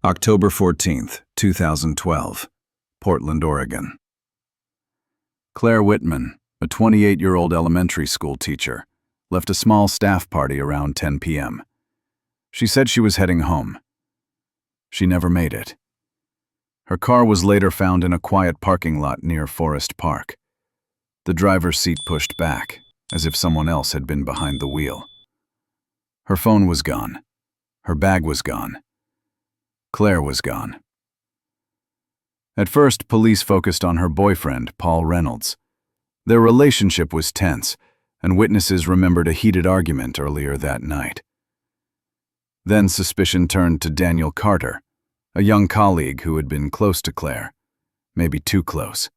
October 14th, 2012, Portland, Oregon. Claire Whitman, a 28-year-old elementary school teacher, left a small staff party around 10 p.m. She said she was heading home. She never made it. Her car was later found in a quiet parking lot near Forest Park. The driver's seat pushed back, as if someone else had been behind the wheel. Her phone was gone. Her bag was gone. Claire was gone. At first, police focused on her boyfriend, Paul Reynolds. Their relationship was tense, and witnesses remembered a heated argument earlier that night. Then suspicion turned to Daniel Carter, a young colleague who had been close to Claire, maybe too close.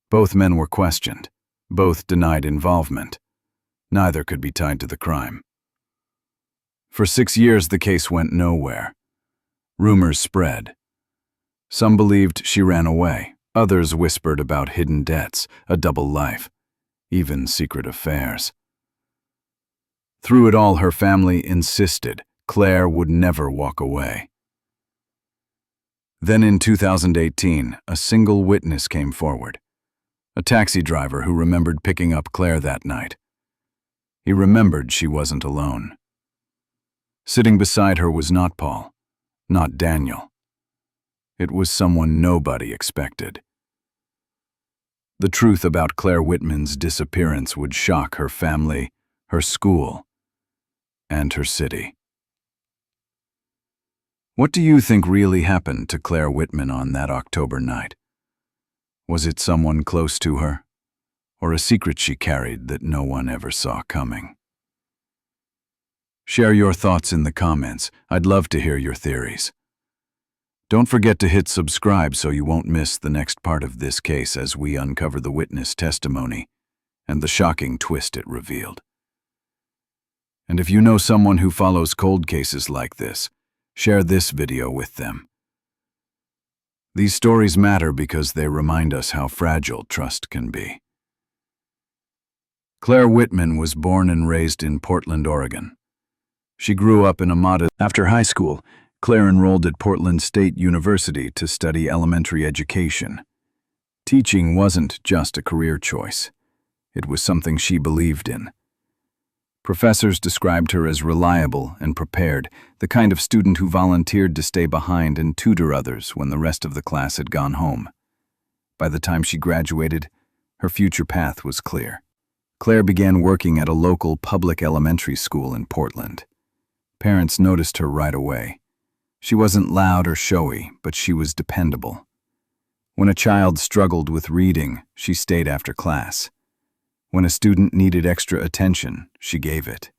Both men were questioned. Both denied involvement. Neither could be tied to the crime. For 6 years, the case went nowhere. Rumors spread. Some believed she ran away. Others whispered about hidden debts, a double life, even secret affairs. Through it all, her family insisted Claire would never walk away. Then in 2018, a single witness came forward. A taxi driver who remembered picking up Claire that night. He remembered she wasn't alone. Sitting beside her was not Paul. Not Daniel. It was someone nobody expected. The truth about Claire Whitman's disappearance would shock her family, her school, and her city. What do you think really happened to Claire Whitman on that October night? Was it someone close to her, or a secret she carried that no one ever saw coming? Share your thoughts in the comments. I'd love to hear your theories. Don't forget to hit subscribe so you won't miss the next part of this case as we uncover the witness testimony and the shocking twist it revealed. And if you know someone who follows cold cases like this, share this video with them. These stories matter because they remind us how fragile trust can be. Claire Whitman was born and raised in Portland, Oregon. She grew up in a modest. After high school, Claire enrolled at Portland State University to study elementary education. Teaching wasn't just a career choice. It was something she believed in. Professors described her as reliable and prepared, the kind of student who volunteered to stay behind and tutor others when the rest of the class had gone home. By the time she graduated, her future path was clear. Claire began working at a local public elementary school in Portland. Parents noticed her right away. She wasn't loud or showy, but she was dependable. When a child struggled with reading, she stayed after class. When a student needed extra attention, she gave it.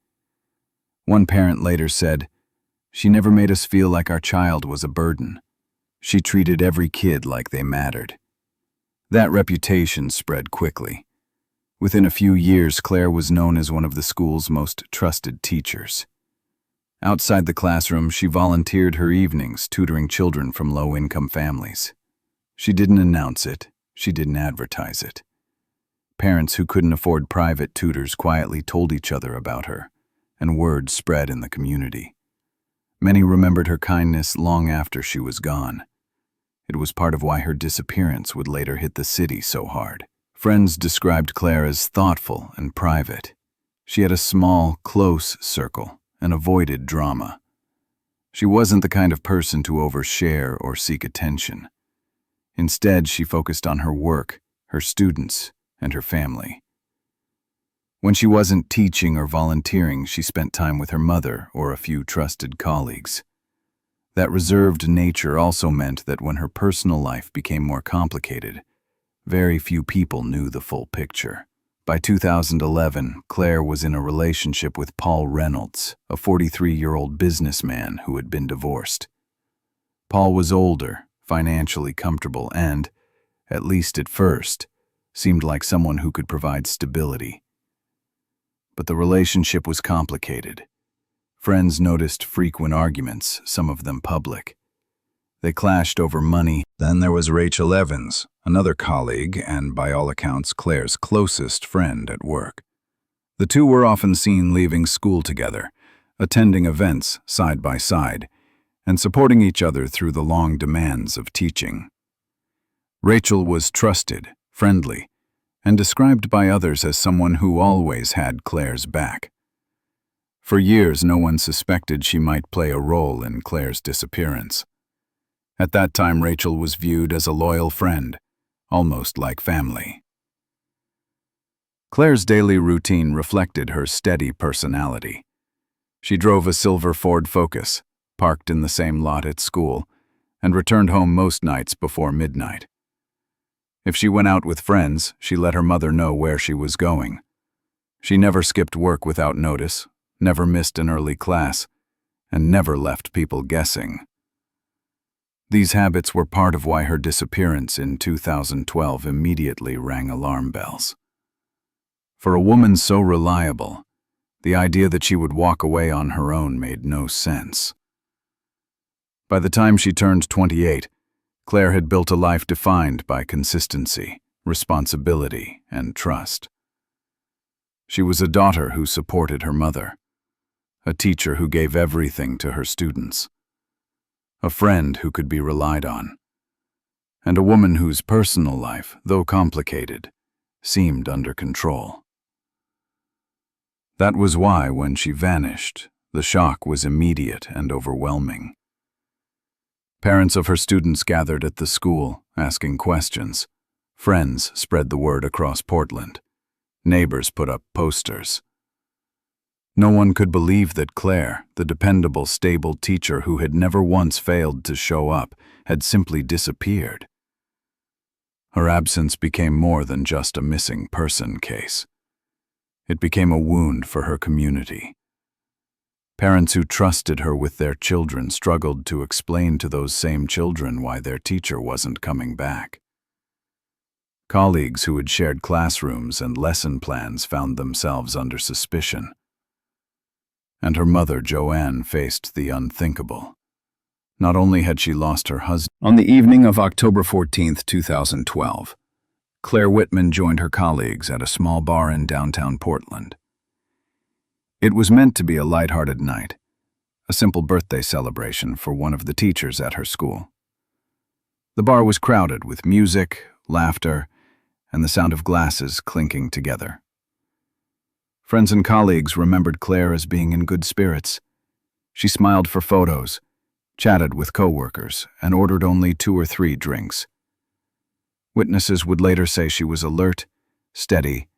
One parent later said, "She never made us feel like our child was a burden. She treated every kid like they mattered." That reputation spread quickly. Within a few years, Claire was known as one of the school's most trusted teachers. Outside the classroom, she volunteered her evenings tutoring children from low-income families. She didn't announce it. She didn't advertise it. Parents who couldn't afford private tutors quietly told each other about her, and word spread in the community. Many remembered her kindness long after she was gone. It was part of why her disappearance would later hit the city so hard. Friends described Claire as thoughtful and private. She had a small, close circle and avoided drama. She wasn't the kind of person to overshare or seek attention. Instead, she focused on her work, her students, and her family. When she wasn't teaching or volunteering, she spent time with her mother or a few trusted colleagues. That reserved nature also meant that when her personal life became more complicated, very few people knew the full picture. By 2011, Claire was in a relationship with Paul Reynolds, a 43-year-old businessman who had been divorced. Paul was older, financially comfortable, and, at least at first, seemed like someone who could provide stability. But the relationship was complicated. Friends noticed frequent arguments, some of them public. They clashed over money. Then there was Rachel Evans, another colleague and, by all accounts, Claire's closest friend at work. The two were often seen leaving school together, attending events side by side, and supporting each other through the long demands of teaching. Rachel was trusted, friendly, and described by others as someone who always had Claire's back. For years, no one suspected she might play a role in Claire's disappearance. At that time, Rachel was viewed as a loyal friend, almost like family. Claire's daily routine reflected her steady personality. She drove a silver Ford Focus, parked in the same lot at school, and returned home most nights before midnight. If she went out with friends, she let her mother know where she was going. She never skipped work without notice, never missed an early class, and never left people guessing. These habits were part of why her disappearance in 2012 immediately rang alarm bells. For a woman so reliable, the idea that she would walk away on her own made no sense. By the time she turned 28, Claire had built a life defined by consistency, responsibility, and trust. She was a daughter who supported her mother, a teacher who gave everything to her students, a friend who could be relied on, and a woman whose personal life, though complicated, seemed under control. That was why, when she vanished, the shock was immediate and overwhelming. Parents of her students gathered at the school, asking questions. Friends spread the word across Portland. Neighbors put up posters. No one could believe that Claire, the dependable, stable teacher who had never once failed to show up, had simply disappeared. Her absence became more than just a missing person case. It became a wound for her community. Parents who trusted her with their children struggled to explain to those same children why their teacher wasn't coming back. Colleagues who had shared classrooms and lesson plans found themselves under suspicion. And her mother, Joanne, faced the unthinkable. Not only had she lost her husband. On the evening of October 14, 2012, Claire Whitman joined her colleagues at a small bar in downtown Portland. It was meant to be a lighthearted night, a simple birthday celebration for one of the teachers at her school. The bar was crowded with music, laughter, and the sound of glasses clinking together. Friends and colleagues remembered Claire as being in good spirits. She smiled for photos, chatted with coworkers, and ordered only 2 or 3 drinks. Witnesses would later say she was alert, steady,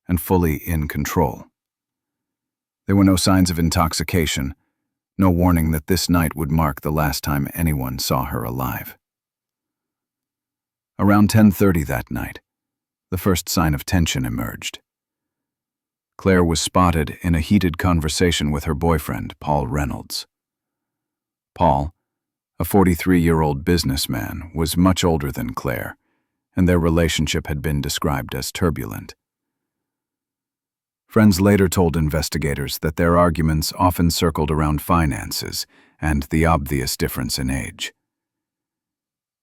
and fully in control. There were no signs of intoxication, no warning that this night would mark the last time anyone saw her alive. Around 10:30 that night, the first sign of tension emerged. Claire was spotted in a heated conversation with her boyfriend, Paul Reynolds. Paul, a 43-year-old businessman, was much older than Claire, and their relationship had been described as turbulent. Friends later told investigators that their arguments often circled around finances and the obvious difference in age.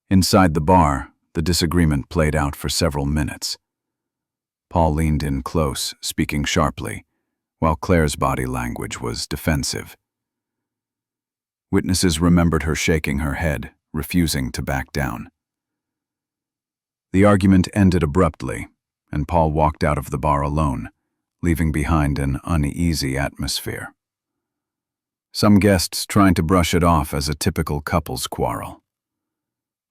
Inside the bar, the disagreement played out for several minutes. Paul leaned in close, speaking sharply, while Claire's body language was defensive. Witnesses remembered her shaking her head, refusing to back down. The argument ended abruptly, and Paul walked out of the bar alone, leaving behind an uneasy atmosphere. Some guests trying to brush it off as a typical couple's quarrel.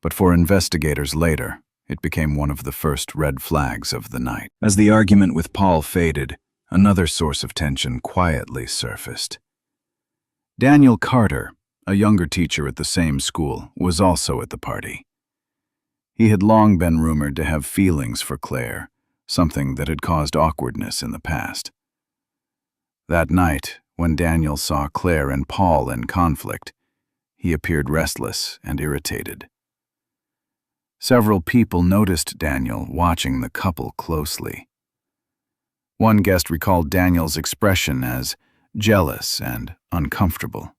But for investigators later, it became one of the first red flags of the night. As the argument with Paul faded, another source of tension quietly surfaced. Daniel Carter, a younger teacher at the same school, was also at the party. He had long been rumored to have feelings for Claire, something that had caused awkwardness in the past. That night, when Daniel saw Claire and Paul in conflict, he appeared restless and irritated. Several people noticed Daniel watching the couple closely. One guest recalled Daniel's expression as jealous and uncomfortable.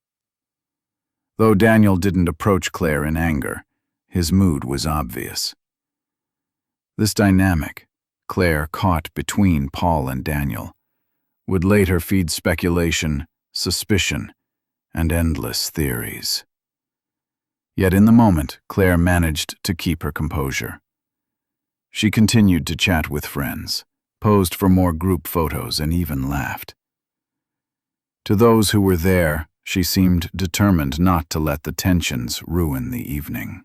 Though Daniel didn't approach Claire in anger, his mood was obvious. This dynamic, Claire caught between Paul and Daniel, would later feed speculation, suspicion, and endless theories. Yet in the moment, Claire managed to keep her composure. She continued to chat with friends, posed for more group photos, and even laughed. To those who were there, she seemed determined not to let the tensions ruin the evening.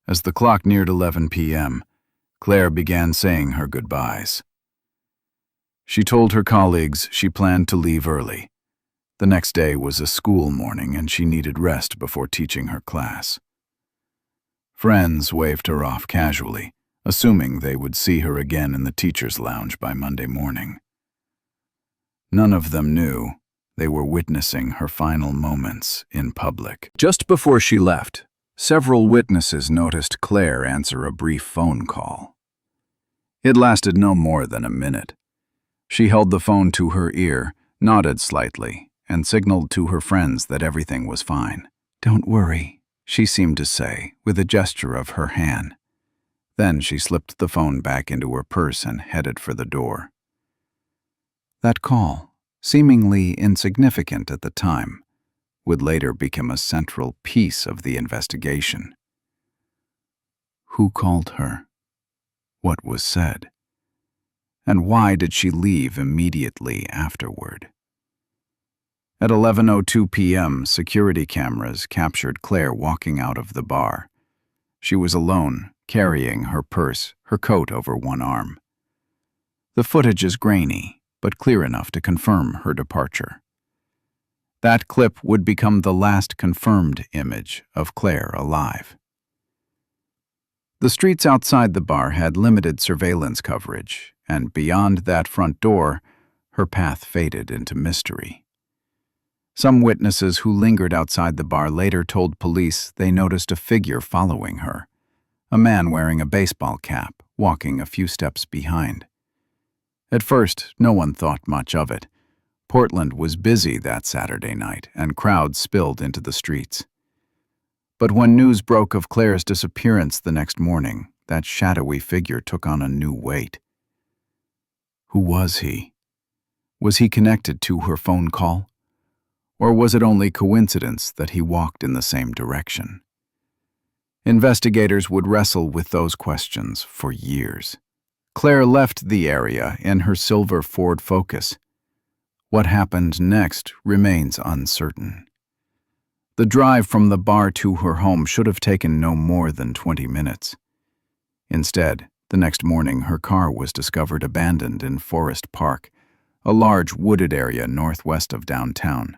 As the clock neared 11 p.m., Claire began saying her goodbyes. She told her colleagues she planned to leave early. The next day was a school morning and she needed rest before teaching her class. Friends waved her off casually, assuming they would see her again in the teacher's lounge by Monday morning. None of them knew they were witnessing her final moments in public. Just before she left, several witnesses noticed Claire answer a brief phone call. It lasted no more than a minute. She held the phone to her ear, nodded slightly, and signaled to her friends that everything was fine. "Don't worry," she seemed to say, with a gesture of her hand. Then she slipped the phone back into her purse and headed for the door. That call, seemingly insignificant at the time, would later become a central piece of the investigation. Who called her? What was said? And why did she leave immediately afterward? At 11:02 p.m., security cameras captured Claire walking out of the bar. She was alone, carrying her purse, her coat over one arm. The footage is grainy, but clear enough to confirm her departure. That clip would become the last confirmed image of Claire alive. The streets outside the bar had limited surveillance coverage, and beyond that front door, her path faded into mystery. Some witnesses who lingered outside the bar later told police they noticed a figure following her, a man wearing a baseball cap, walking a few steps behind. At first, no one thought much of it. Portland was busy that Saturday night, and crowds spilled into the streets. But when news broke of Claire's disappearance the next morning, that shadowy figure took on a new weight. Who was he? Was he connected to her phone call? Or was it only coincidence that he walked in the same direction? Investigators would wrestle with those questions for years. Claire left the area in her silver Ford Focus. What happened next remains uncertain. The drive from the bar to her home should have taken no more than 20 minutes. Instead, the next morning her car was discovered abandoned in Forest Park, a large wooded area northwest of downtown.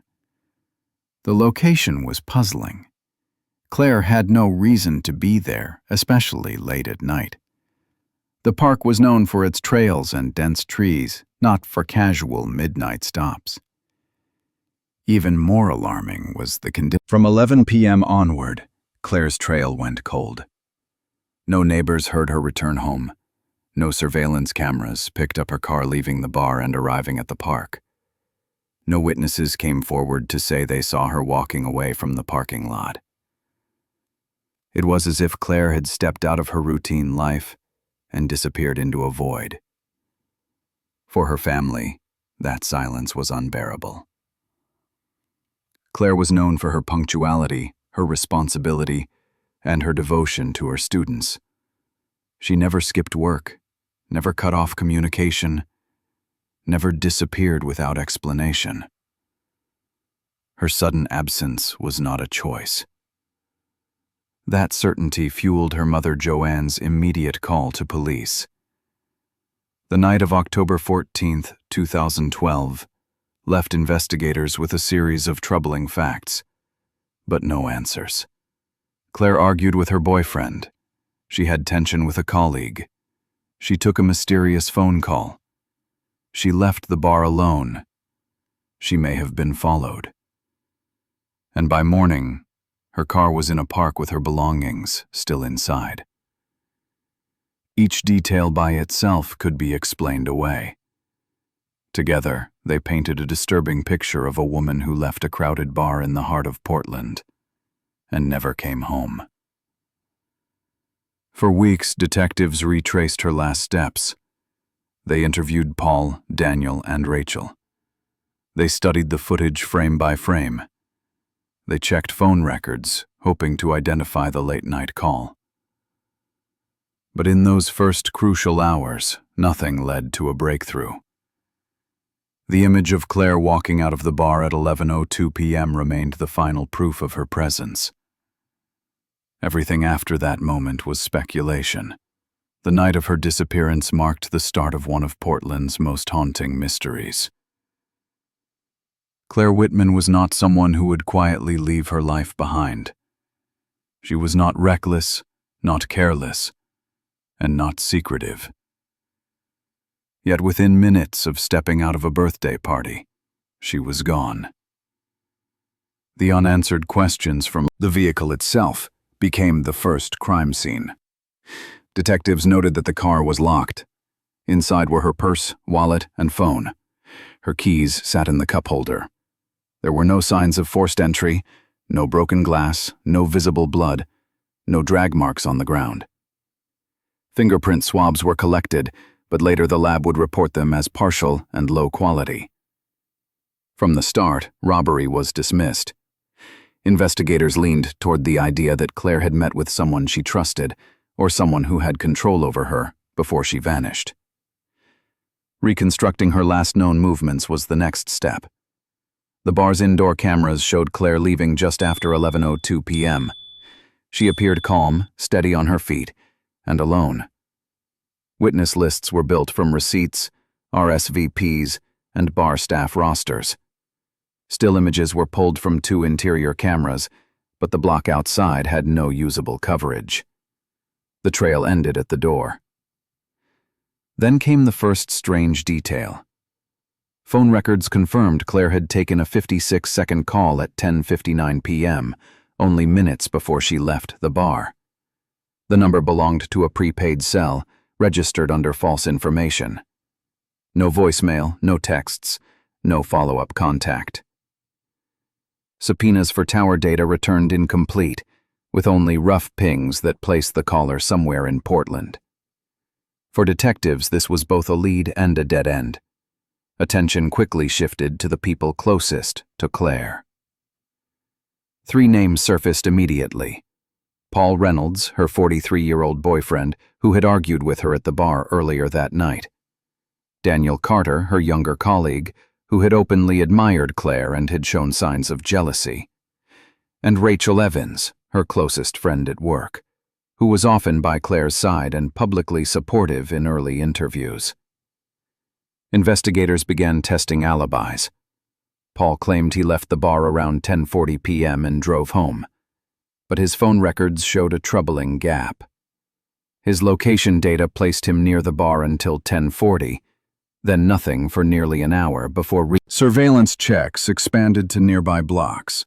The location was puzzling. Claire had no reason to be there, especially late at night. The park was known for its trails and dense trees, not for casual midnight stops. Even more alarming was the condition. From 11 p.m. onward, Claire's trail went cold. No neighbors heard her return home. No surveillance cameras picked up her car leaving the bar and arriving at the park. No witnesses came forward to say they saw her walking away from the parking lot. It was as if Claire had stepped out of her routine life and disappeared into a void. For her family, that silence was unbearable. Claire was known for her punctuality, her responsibility, and her devotion to her students. She never skipped work, never cut off communication, never disappeared without explanation. Her sudden absence was not a choice. That certainty fueled her mother Joanne's immediate call to police. The night of October 14, 2012, left investigators with a series of troubling facts, but no answers. Claire argued with her boyfriend. She had tension with a colleague. She took a mysterious phone call. She left the bar alone. She may have been followed. And by morning, her car was in a park with her belongings still inside. Each detail by itself could be explained away. Together, they painted a disturbing picture of a woman who left a crowded bar in the heart of Portland and never came home. For weeks, detectives retraced her last steps. They interviewed Paul, Daniel, and Rachel. They studied the footage frame by frame. They checked phone records, hoping to identify the late-night call. But in those first crucial hours, nothing led to a breakthrough. The image of Claire walking out of the bar at 11:02 p.m. remained the final proof of her presence. Everything after that moment was speculation. The night of her disappearance marked the start of one of Portland's most haunting mysteries. Claire Whitman was not someone who would quietly leave her life behind. She was not reckless, not careless, and not secretive. Yet within minutes of stepping out of a birthday party, she was gone. The unanswered questions from the vehicle itself became the first crime scene. Detectives noted that the car was locked. Inside were her purse, wallet, and phone. Her keys sat in the cup holder. There were no signs of forced entry, no broken glass, no visible blood, no drag marks on the ground. Fingerprint swabs were collected, but later the lab would report them as partial and low quality. From the start, robbery was dismissed. Investigators leaned toward the idea that Claire had met with someone she trusted, or someone who had control over her, before she vanished. Reconstructing her last known movements was the next step. The bar's indoor cameras showed Claire leaving just after 11:02 p.m. She appeared calm, steady on her feet, and alone. Witness lists were built from receipts, RSVPs, and bar staff rosters. Still images were pulled from 2 interior cameras, but the block outside had no usable coverage. The trail ended at the door. Then came the first strange detail. Phone records confirmed Claire had taken a 56-second call at 10:59 p.m., only minutes before she left the bar. The number belonged to a prepaid cell, registered under false information. No voicemail, no texts, no follow-up contact. Subpoenas for tower data returned incomplete, with only rough pings that placed the caller somewhere in Portland. For detectives, this was both a lead and a dead end. Attention quickly shifted to the people closest to Claire. 3 names surfaced immediately. Paul Reynolds, her 43-year-old boyfriend, who had argued with her at the bar earlier that night. Daniel Carter, her younger colleague, who had openly admired Claire and had shown signs of jealousy. And Rachel Evans, her closest friend at work, who was often by Claire's side and publicly supportive in early interviews. Investigators began testing alibis. Paul claimed he left the bar around 10:40 p.m. and drove home, but his phone records showed a troubling gap. His location data placed him near the bar until 10:40, then nothing for nearly an hour before surveillance checks expanded to nearby blocks.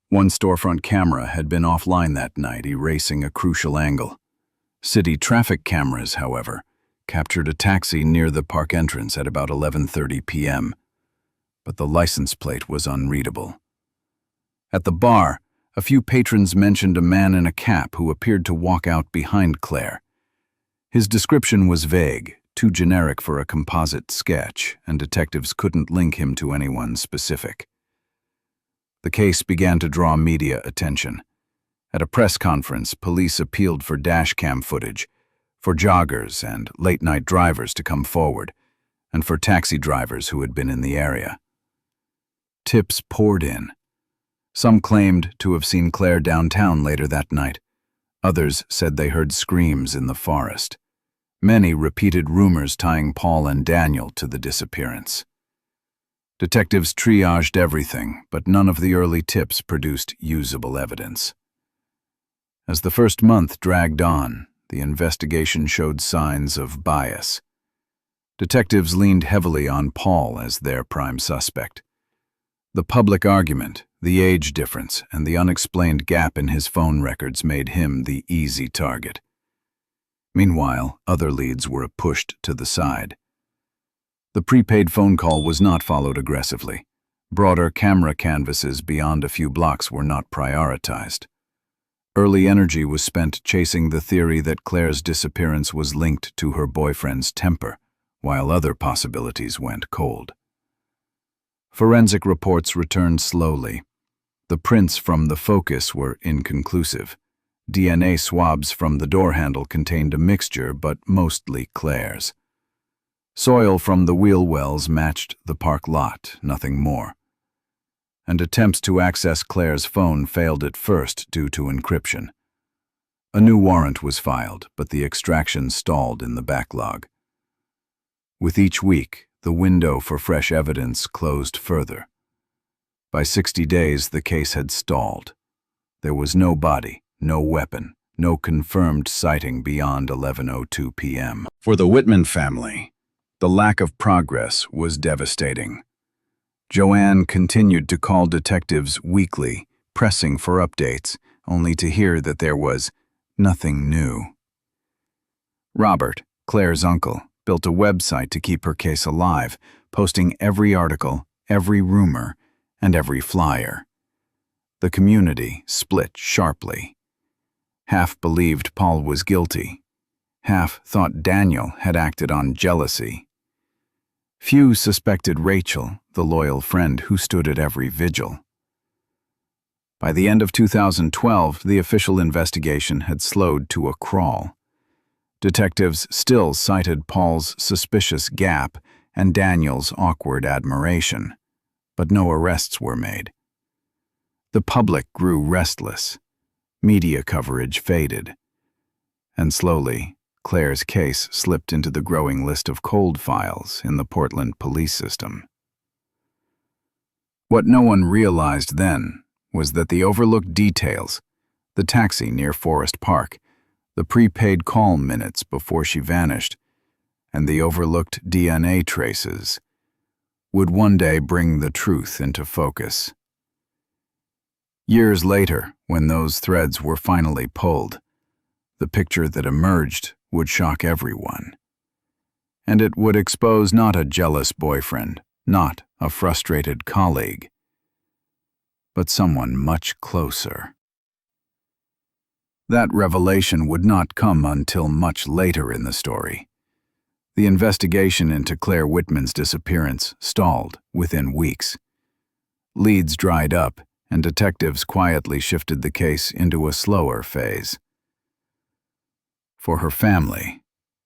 One storefront camera had been offline that night, erasing a crucial angle. City traffic cameras, however, captured a taxi near the park entrance at about 11:30 p.m., but the license plate was unreadable. At the bar, a few patrons mentioned a man in a cap who appeared to walk out behind Claire. His description was vague, too generic for a composite sketch, and detectives couldn't link him to anyone specific. The case began to draw media attention. At a press conference, police appealed for dashcam footage, for joggers and late-night drivers to come forward, and for taxi drivers who had been in the area. Tips poured in. Some claimed to have seen Claire downtown later that night. Others said they heard screams in the forest. Many repeated rumors tying Paul and Daniel to the disappearance. Detectives triaged everything, but none of the early tips produced usable evidence. As the first month dragged on, the investigation showed signs of bias. Detectives leaned heavily on Paul as their prime suspect. The public argument, the age difference, and the unexplained gap in his phone records made him the easy target. Meanwhile, other leads were pushed to the side. The prepaid phone call was not followed aggressively. Broader camera canvases beyond a few blocks were not prioritized. Early energy was spent chasing the theory that Claire's disappearance was linked to her boyfriend's temper, while other possibilities went cold. Forensic reports returned slowly. The prints from the focus were inconclusive. DNA swabs from the door handle contained a mixture, but mostly Claire's. Soil from the wheel wells matched the park lot, nothing more. And attempts to access Claire's phone failed at first due to encryption. A new warrant was filed, but the extraction stalled in the backlog. With each week, the window for fresh evidence closed further. By 60 days, the case had stalled. There was no body, no weapon, no confirmed sighting beyond 11:02 p.m. For the Whitman family, the lack of progress was devastating. Joanne continued to call detectives weekly, pressing for updates, only to hear that there was nothing new. Robert, Claire's uncle, built a website to keep her case alive, posting every article, every rumor, and every flyer. The community split sharply. Half believed Paul was guilty. Half thought Daniel had acted on jealousy. Few suspected Rachel, the loyal friend who stood at every vigil. By the end of 2012, the official investigation had slowed to a crawl. Detectives still cited Paul's suspicious gap and Daniel's awkward admiration, but no arrests were made. The public grew restless. Media coverage faded. And slowly, Claire's case slipped into the growing list of cold files in the Portland police system. What no one realized then was that the overlooked details, the taxi near Forest Park, the prepaid call minutes before she vanished, and the overlooked DNA traces, would one day bring the truth into focus. Years later, when those threads were finally pulled, the picture that emerged would shock everyone. And it would expose not a jealous boyfriend, not a frustrated colleague, but someone much closer. That revelation would not come until much later in the story. The investigation into Claire Whitman's disappearance stalled within weeks. Leads dried up, and detectives quietly shifted the case into a slower phase. For her family,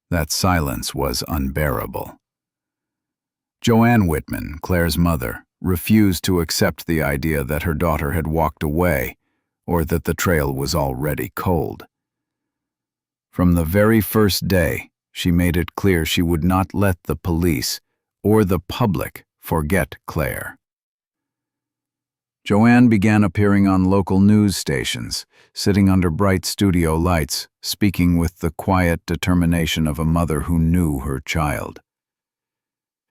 that silence was unbearable. Joanne Whitman, Claire's mother, refused to accept the idea that her daughter had walked away or that the trail was already cold. From the very first day, she made it clear she would not let the police or the public forget Claire. Joanne began appearing on local news stations, sitting under bright studio lights, speaking with the quiet determination of a mother who knew her child.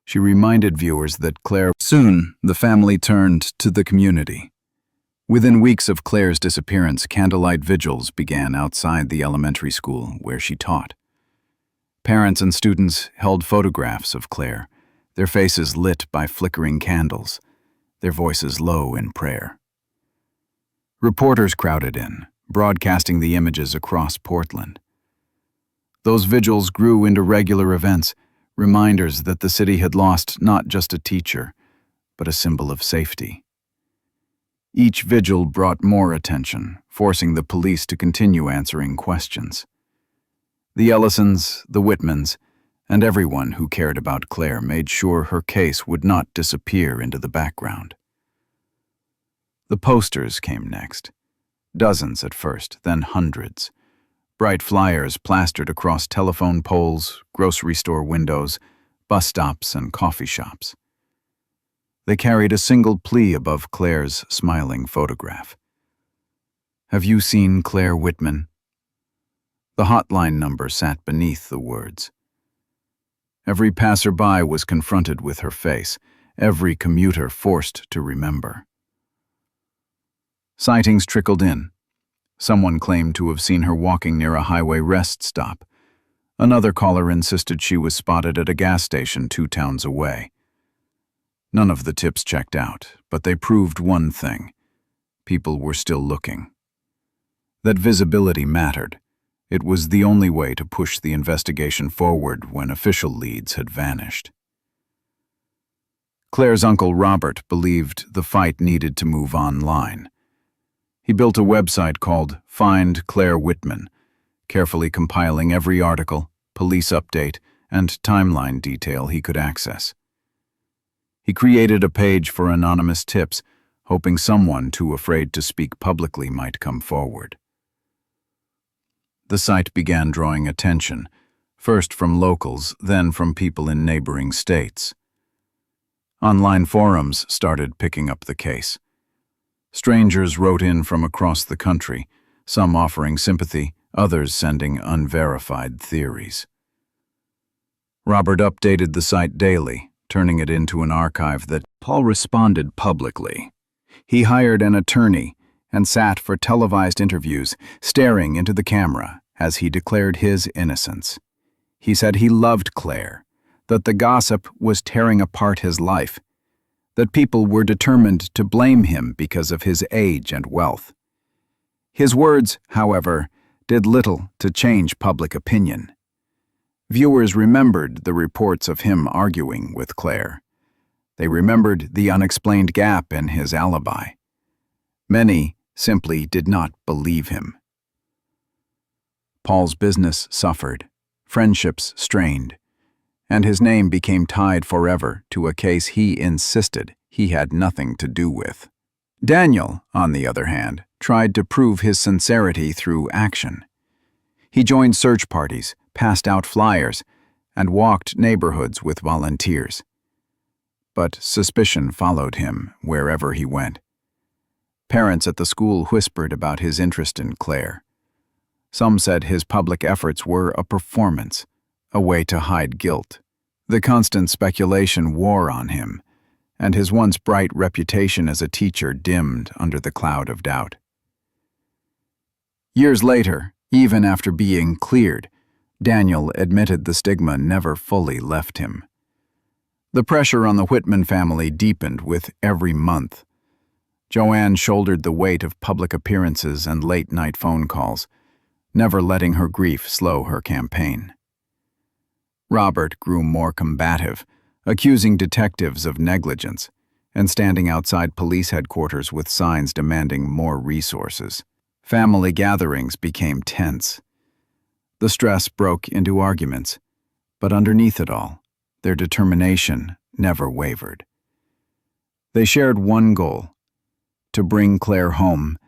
She reminded viewers that Claire. Soon, the family turned to the community. Within weeks of Claire's disappearance, candlelight vigils began outside the elementary school where she taught. Parents and students held photographs of Claire, their faces lit by flickering candles, their voices low in prayer. Reporters crowded in, broadcasting the images across Portland. Those vigils grew into regular events, reminders that the city had lost not just a teacher, but a symbol of safety. Each vigil brought more attention, forcing the police to continue answering questions. The Ellisons, the Whitmans, and everyone who cared about Claire made sure her case would not disappear into the background. The posters came next. Dozens at first, then hundreds. Bright flyers plastered across telephone poles, grocery store windows, bus stops, and coffee shops. They carried a single plea above Claire's smiling photograph. "Have you seen Claire Whitman?" The hotline number sat beneath the words. Every passerby was confronted with her face, every commuter forced to remember. Sightings trickled in. Someone claimed to have seen her walking near a highway rest stop. Another caller insisted she was spotted at a gas station 2 towns away. None of the tips checked out, but they proved one thing: people were still looking. That visibility mattered. It was the only way to push the investigation forward when official leads had vanished. Claire's uncle Robert believed the fight needed to move online. He built a website called Find Claire Whitman, carefully compiling every article, police update, and timeline detail he could access. He created a page for anonymous tips, hoping someone too afraid to speak publicly might come forward. The site began drawing attention, first from locals, then from people in neighboring states. Online forums started picking up the case. Strangers wrote in from across the country, some offering sympathy, others sending unverified theories. Robert updated the site daily, turning it into an archive that Paul responded publicly. He hired an attorney and sat for televised interviews, staring into the camera as he declared his innocence. He said he loved Claire, that the gossip was tearing apart his life, that people were determined to blame him because of his age and wealth. His words, however, did little to change public opinion. Viewers remembered the reports of him arguing with Claire. They remembered the unexplained gap in his alibi. Many simply did not believe him. Paul's business suffered, friendships strained, and his name became tied forever to a case he insisted he had nothing to do with. Daniel, on the other hand, tried to prove his sincerity through action. He joined search parties, passed out flyers, and walked neighborhoods with volunteers. But suspicion followed him wherever he went. Parents at the school whispered about his interest in Claire. Some said his public efforts were a performance, a way to hide guilt. The constant speculation wore on him, and his once bright reputation as a teacher dimmed under the cloud of doubt. Years later, even after being cleared, Daniel admitted the stigma never fully left him. The pressure on the Whitman family deepened with every month. Joanne shouldered the weight of public appearances and late-night phone calls, never letting her grief slow her campaign. Robert grew more combative, accusing detectives of negligence and standing outside police headquarters with signs demanding more resources. Family gatherings became tense. The stress broke into arguments, but underneath it all, their determination never wavered. They shared one goal: to bring Claire home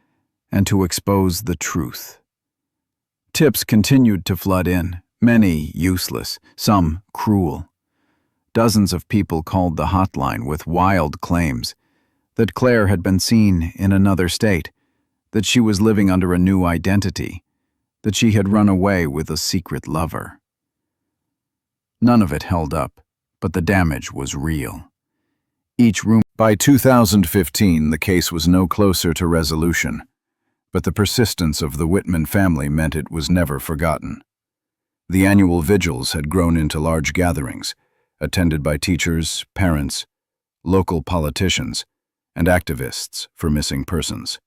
and to expose the truth. Tips continued to flood in, many useless, some cruel. Dozens of people called the hotline with wild claims that Claire had been seen in another state, that she was living under a new identity, that she had run away with a secret lover. None of it held up, but the damage was real. By 2015, the case was no closer to resolution, but the persistence of the Whitman family meant it was never forgotten. The annual vigils had grown into large gatherings, attended by teachers, parents, local politicians, and activists for missing persons.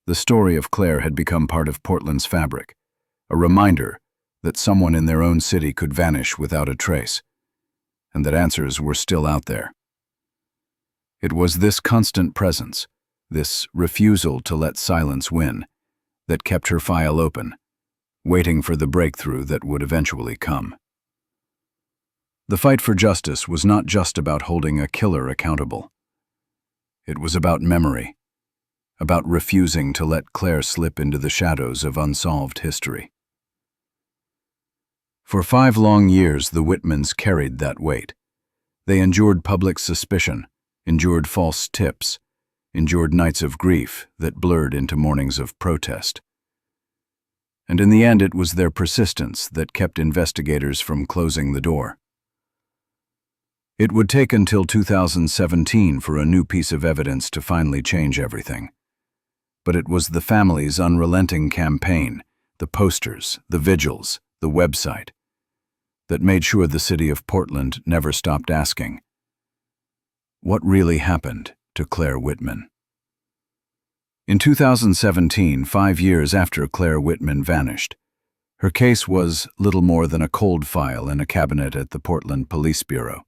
The story of Claire had become part of Portland's fabric, a reminder that someone in their own city could vanish without a trace, and that answers were still out there. It was this constant presence, this refusal to let silence win, that kept her file open, waiting for the breakthrough that would eventually come. The fight for justice was not just about holding a killer accountable. It was about memory, about refusing to let Claire slip into the shadows of unsolved history. For 5 long years, the Whitmans carried that weight. They endured public suspicion, endured false tips, endured nights of grief that blurred into mornings of protest. And in the end, it was their persistence that kept investigators from closing the door. It would take until 2017 for a new piece of evidence to finally change everything. But it was the family's unrelenting campaign, the posters, the vigils, the website, that made sure the city of Portland never stopped asking, what really happened to Claire Whitman? In 2017, 5 years after Claire Whitman vanished, her case was little more than a cold file in a cabinet at the Portland Police Bureau.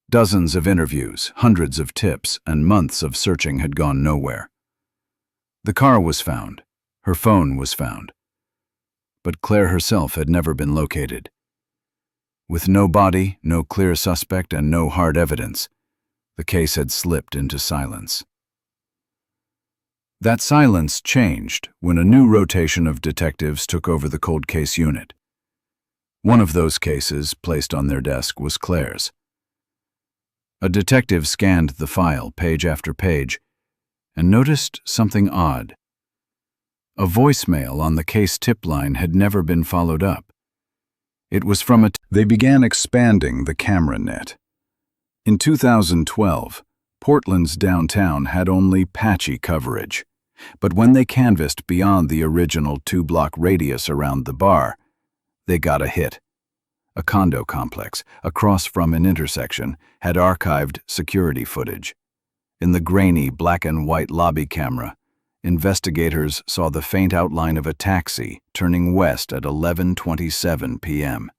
Dozens of interviews, hundreds of tips, and months of searching had gone nowhere. The car was found. Her phone was found. But Claire herself had never been located. With no body, no clear suspect, and no hard evidence, the case had slipped into silence. That silence changed when a new rotation of detectives took over the cold case unit. One of those cases placed on their desk was Claire's. A detective scanned the file page after page and noticed something odd. A voicemail on the case tip line had never been followed up. It was from They began expanding the camera net. In 2012, Portland's downtown had only patchy coverage, but when they canvassed beyond the original 2-block radius around the bar, they got a hit. A condo complex, across from an intersection, had archived security footage. In the grainy black and white lobby camera, investigators saw the faint outline of a taxi turning west at 11:27 p.m.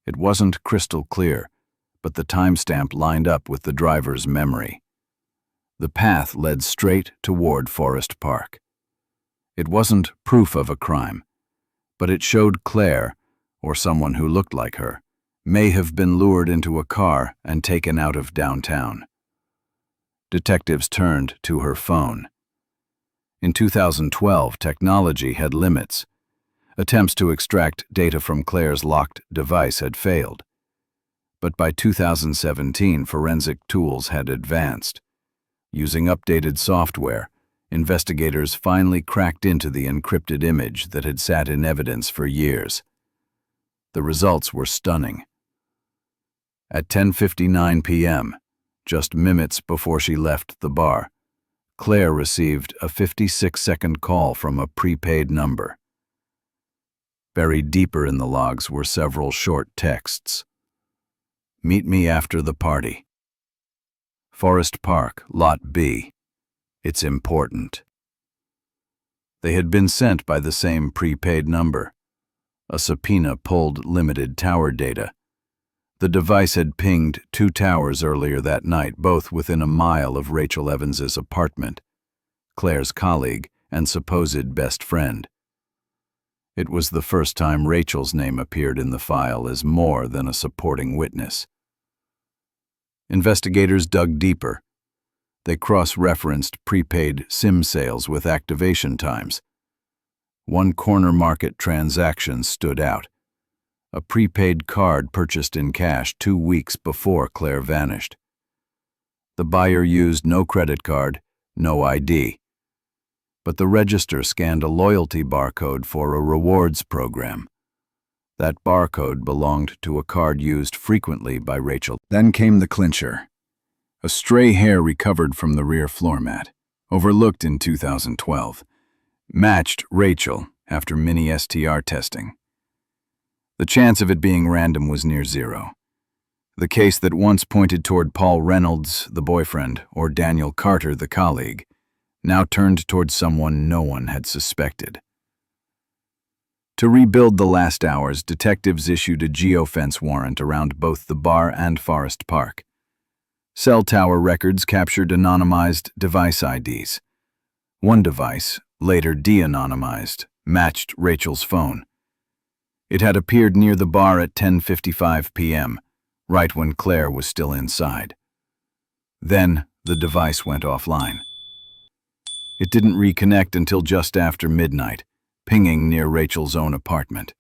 It wasn't crystal clear, but the timestamp lined up with the driver's memory. The path led straight toward Forest Park. It wasn't proof of a crime, but it showed Claire, or someone who looked like her, may have been lured into a car and taken out of downtown. Detectives turned to her phone. In 2012, technology had limits. Attempts to extract data from Claire's locked device had failed. But by 2017, forensic tools had advanced. Using updated software, investigators finally cracked into the encrypted image that had sat in evidence for years. The results were stunning. At 10:59 p.m., just minutes before she left the bar, Claire received a 56-second call from a prepaid number. Buried deeper in the logs were several short texts. "Meet me after the party. Forest Park, Lot B. It's important." They had been sent by the same prepaid number. A subpoena pulled limited tower data. The device had pinged 2 towers earlier that night, both within a mile of Rachel Evans's apartment, Claire's colleague and supposed best friend. It was the first time Rachel's name appeared in the file as more than a supporting witness. Investigators dug deeper. They cross-referenced prepaid SIM sales with activation times. One corner market transaction stood out. A prepaid card purchased in cash 2 weeks before Claire vanished. The buyer used no credit card, no ID. But the register scanned a loyalty barcode for a rewards program. That barcode belonged to a card used frequently by Rachel. Then came the clincher. A stray hair recovered from the rear floor mat, overlooked in 2012, matched Rachel after mini-STR testing. The chance of it being random was near zero. The case that once pointed toward Paul Reynolds, the boyfriend, or Daniel Carter, the colleague, now turned toward someone no one had suspected. To rebuild the last hours, detectives issued a geofence warrant around both the bar and Forest Park. Cell tower records captured anonymized device IDs. One device, later de-anonymized, matched Rachel's phone. It had appeared near the bar at 10:55 p.m., right when Claire was still inside. Then the device went offline. It didn't reconnect until just after midnight, pinging near Rachel's own apartment.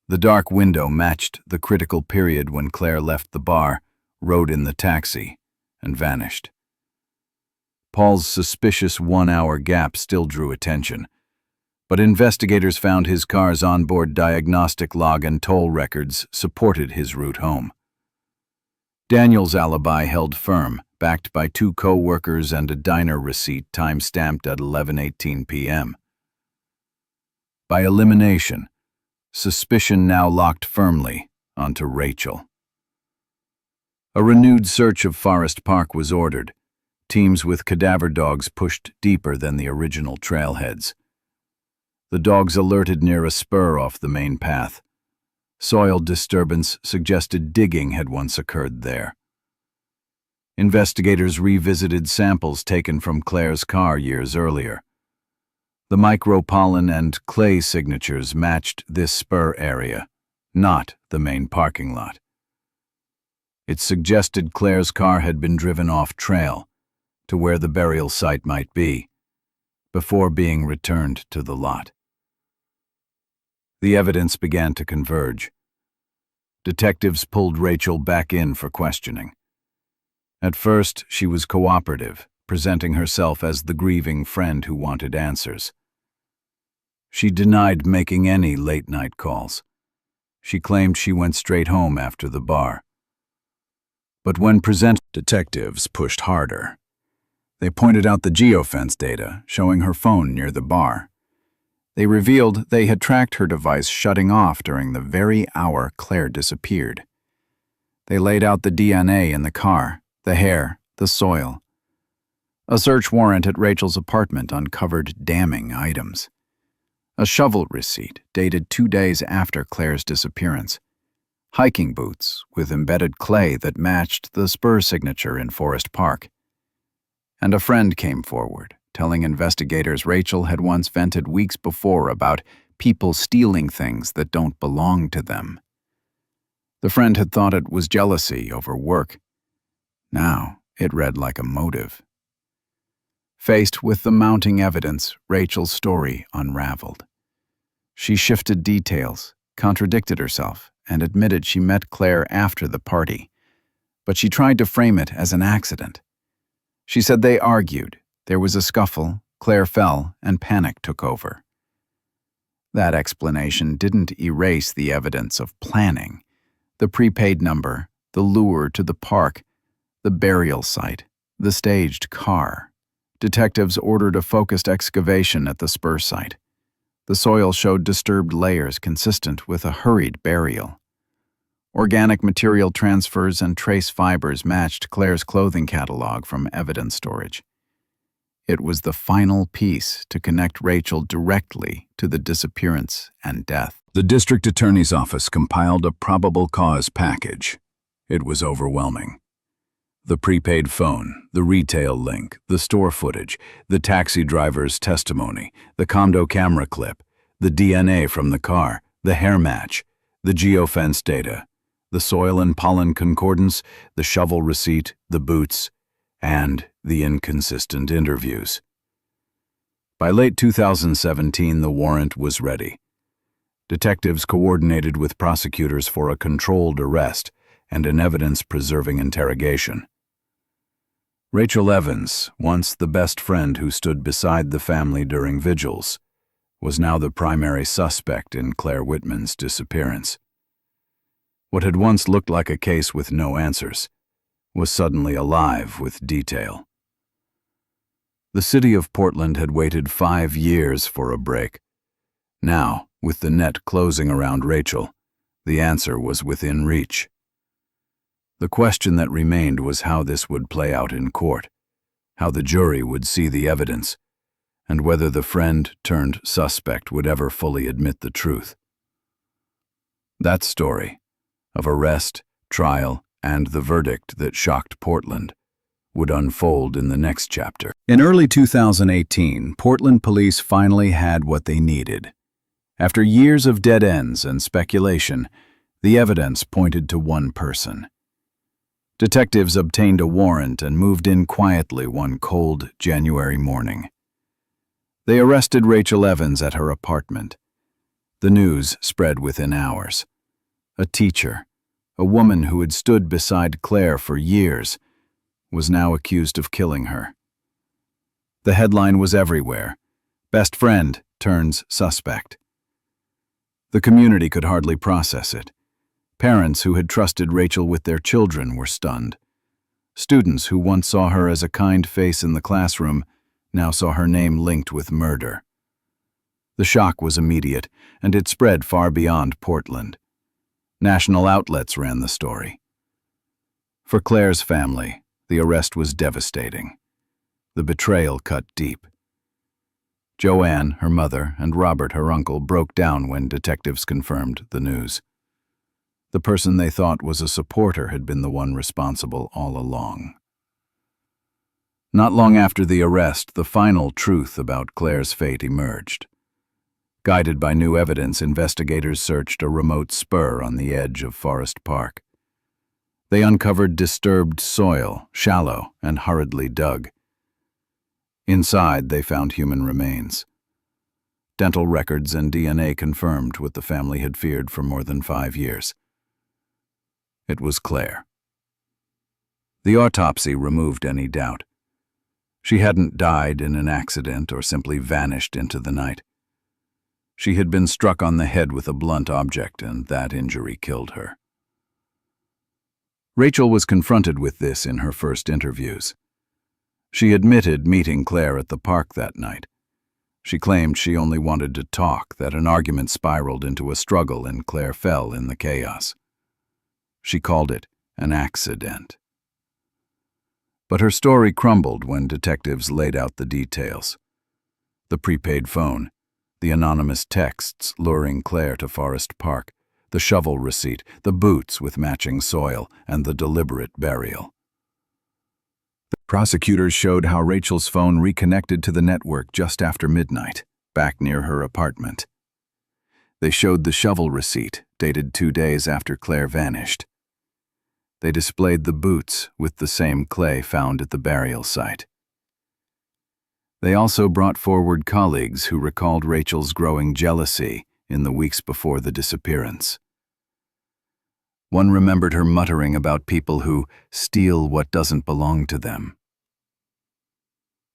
The dark window matched the critical period when Claire left the bar, rode in the taxi, and vanished. Paul's suspicious 1-hour gap still drew attention, but investigators found his car's onboard diagnostic log and toll records supported his route home. Daniel's alibi held firm, backed by 2 co-workers and a diner receipt time-stamped at 11:18 p.m. By elimination, suspicion now locked firmly onto Rachel. A renewed search of Forest Park was ordered. Teams with cadaver dogs pushed deeper than the original trailheads. The dogs alerted near a spur off the main path. Soil disturbance suggested digging had once occurred there. Investigators revisited samples taken from Claire's car years earlier. The micropollen and clay signatures matched this spur area, not the main parking lot. It suggested Claire's car had been driven off-trail to where the burial site might be, before being returned to the lot. The evidence began to converge. Detectives pulled Rachel back in for questioning. At first, she was cooperative, presenting herself as the grieving friend who wanted answers. She denied making any late-night calls. She claimed she went straight home after the bar. But when detectives pushed harder. They pointed out the geofence data showing her phone near the bar. They revealed they had tracked her device shutting off during the very hour Claire disappeared. They laid out the DNA in the car, the hair, the soil. A search warrant at Rachel's apartment uncovered damning items. A shovel receipt dated 2 days after Claire's disappearance. Hiking boots with embedded clay that matched the spur signature in Forest Park. And a friend came forward, telling investigators Rachel had once vented weeks before about people stealing things that don't belong to them. The friend had thought it was jealousy over work. Now it read like a motive. Faced with the mounting evidence, Rachel's story unraveled. She shifted details, contradicted herself, and admitted she met Claire after the party, but she tried to frame it as an accident. She said they argued, there was a scuffle, Claire fell, and panic took over. That explanation didn't erase the evidence of planning: the prepaid number, the lure to the park, the burial site, the staged car. Detectives ordered a focused excavation at the spur site. The soil showed disturbed layers consistent with a hurried burial. Organic material transfers and trace fibers matched Claire's clothing catalog from evidence storage. It was the final piece to connect Rachel directly to the disappearance and death. The district attorney's office compiled a probable cause package. It was overwhelming. The prepaid phone, the retail link, the store footage, the taxi driver's testimony, the condo camera clip, the DNA from the car, the hair match, the geofence data, the soil and pollen concordance, the shovel receipt, the boots, and the inconsistent interviews. By late 2017, the warrant was ready. Detectives coordinated with prosecutors for a controlled arrest and an evidence-preserving interrogation. Rachel Evans, once the best friend who stood beside the family during vigils, was now the primary suspect in Claire Whitman's disappearance. What had once looked like a case with no answers was suddenly alive with detail. The city of Portland had waited 5 years for a break. Now, with the net closing around Rachel, the answer was within reach. The question that remained was how this would play out in court, how the jury would see the evidence, and whether the friend-turned-suspect would ever fully admit the truth. That story, of arrest, trial, and the verdict that shocked Portland, would unfold in the next chapter. In early 2018, Portland police finally had what they needed. After years of dead ends and speculation, the evidence pointed to one person. Detectives obtained a warrant and moved in quietly one cold January morning. They arrested Rachel Evans at her apartment. The news spread within hours. A teacher, a woman who had stood beside Claire for years, was now accused of killing her. The headline was everywhere: "Best friend turns suspect." The community could hardly process it. Parents who had trusted Rachel with their children were stunned. Students who once saw her as a kind face in the classroom now saw her name linked with murder. The shock was immediate, and it spread far beyond Portland. National outlets ran the story. For Claire's family, the arrest was devastating. The betrayal cut deep. Joanne, her mother, and Robert, her uncle, broke down when detectives confirmed the news. The person they thought was a supporter had been the one responsible all along. Not long after the arrest, the final truth about Claire's fate emerged. Guided by new evidence, investigators searched a remote spur on the edge of Forest Park. They uncovered disturbed soil, shallow and hurriedly dug. Inside, they found human remains. Dental records and DNA confirmed what the family had feared for more than 5 years. It was Claire. The autopsy removed any doubt. She hadn't died in an accident or simply vanished into the night. She had been struck on the head with a blunt object, and that injury killed her. Rachel was confronted with this in her first interviews. She admitted meeting Claire at the park that night. She claimed she only wanted to talk, that an argument spiraled into a struggle and Claire fell in the chaos. She called it an accident. But her story crumbled when detectives laid out the details. The prepaid phone, the anonymous texts luring Claire to Forest Park, the shovel receipt, the boots with matching soil, and the deliberate burial. The prosecutors showed how Rachel's phone reconnected to the network just after midnight, back near her apartment. They showed the shovel receipt, dated 2 days after Claire vanished. They displayed the boots with the same clay found at the burial site. They also brought forward colleagues who recalled Rachel's growing jealousy in the weeks before the disappearance. One remembered her muttering about people who steal what doesn't belong to them.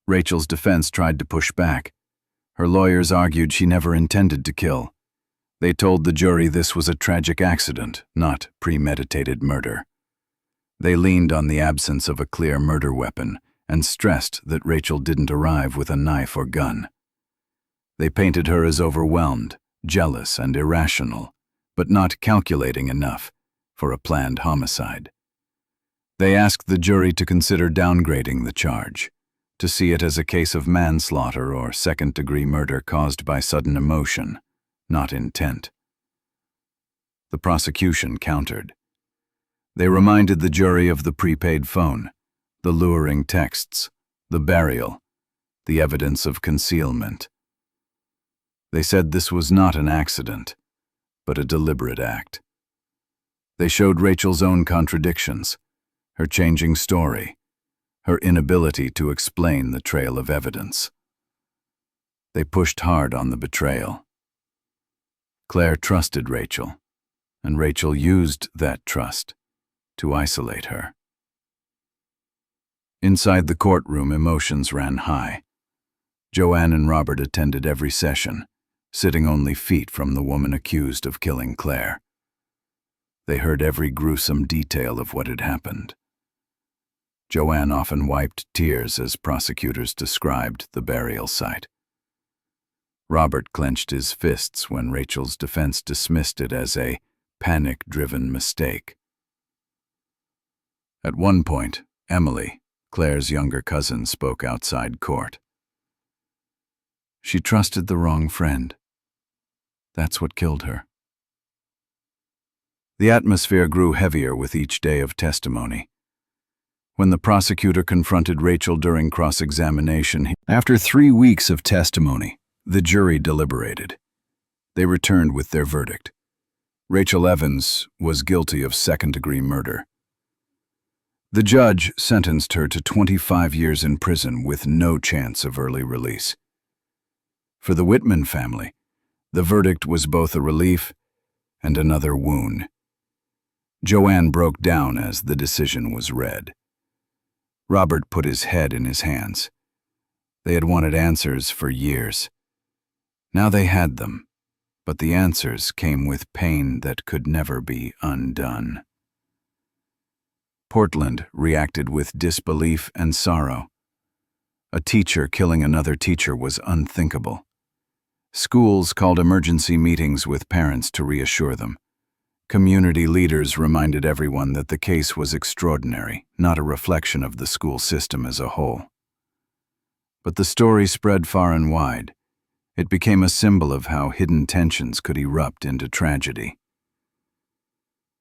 Rachel's defense tried to push back. Her lawyers argued she never intended to kill. They told the jury this was a tragic accident, not premeditated murder. They leaned on the absence of a clear murder weapon and stressed that Rachel didn't arrive with a knife or gun. They painted her as overwhelmed, jealous, and irrational, but not calculating enough for a planned homicide. They asked the jury to consider downgrading the charge, to see it as a case of manslaughter or second-degree murder caused by sudden emotion, not intent. The prosecution countered. They reminded the jury of the prepaid phone, the luring texts, the burial, the evidence of concealment. They said this was not an accident, but a deliberate act. They showed Rachel's own contradictions, her changing story, her inability to explain the trail of evidence. They pushed hard on the betrayal. Claire trusted Rachel, and Rachel used that trust to isolate her. Inside the courtroom, emotions ran high. Joanne and Robert attended every session, sitting only feet from the woman accused of killing Claire. They heard every gruesome detail of what had happened. Joanne often wiped tears as prosecutors described the burial site. Robert clenched his fists when Rachel's defense dismissed it as a panic-driven mistake. At one point, Emily, Claire's younger cousin, spoke outside court. She trusted the wrong friend. That's what killed her. The atmosphere grew heavier with each day of testimony. When the prosecutor confronted Rachel during cross-examination, after 3 weeks of testimony, the jury deliberated. They returned with their verdict. Rachel Evans was guilty of second-degree murder. The judge sentenced her to 25 years in prison with no chance of early release. For the Whitman family, the verdict was both a relief and another wound. Joanne broke down as the decision was read. Robert put his head in his hands. They had wanted answers for years. Now they had them, but the answers came with pain that could never be undone. Portland reacted with disbelief and sorrow. A teacher killing another teacher was unthinkable. Schools called emergency meetings with parents to reassure them. Community leaders reminded everyone that the case was extraordinary, not a reflection of the school system as a whole. But the story spread far and wide. It became a symbol of how hidden tensions could erupt into tragedy.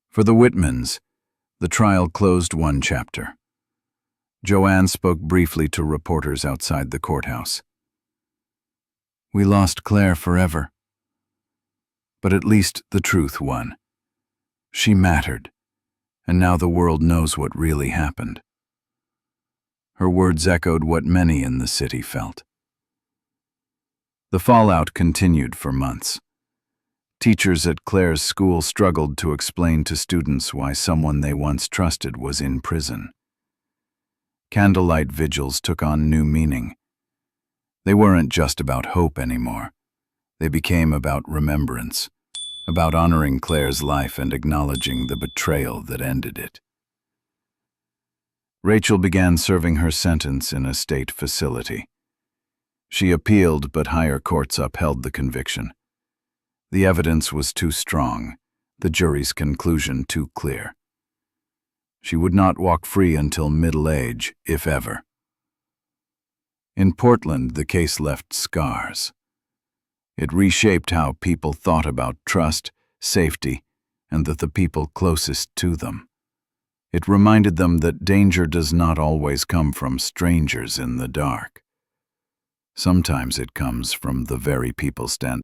For the Whitmans, the trial closed one chapter. Joanne spoke briefly to reporters outside the courthouse. "We lost Claire forever. But at least the truth won. She mattered, and now the world knows what really happened." Her words echoed what many in the city felt. The fallout continued for months. Teachers at Claire's school struggled to explain to students why someone they once trusted was in prison. Candlelight vigils took on new meaning. They weren't just about hope anymore. They became about remembrance, about honoring Claire's life and acknowledging the betrayal that ended it. Rachel began serving her sentence in a state facility. She appealed, but higher courts upheld the conviction. The evidence was too strong, the jury's conclusion too clear. She would not walk free until middle age, if ever. In Portland, the case left scars. It reshaped how people thought about trust, safety, and the people closest to them. It reminded them that danger does not always come from strangers in the dark. Sometimes it comes from the very people standing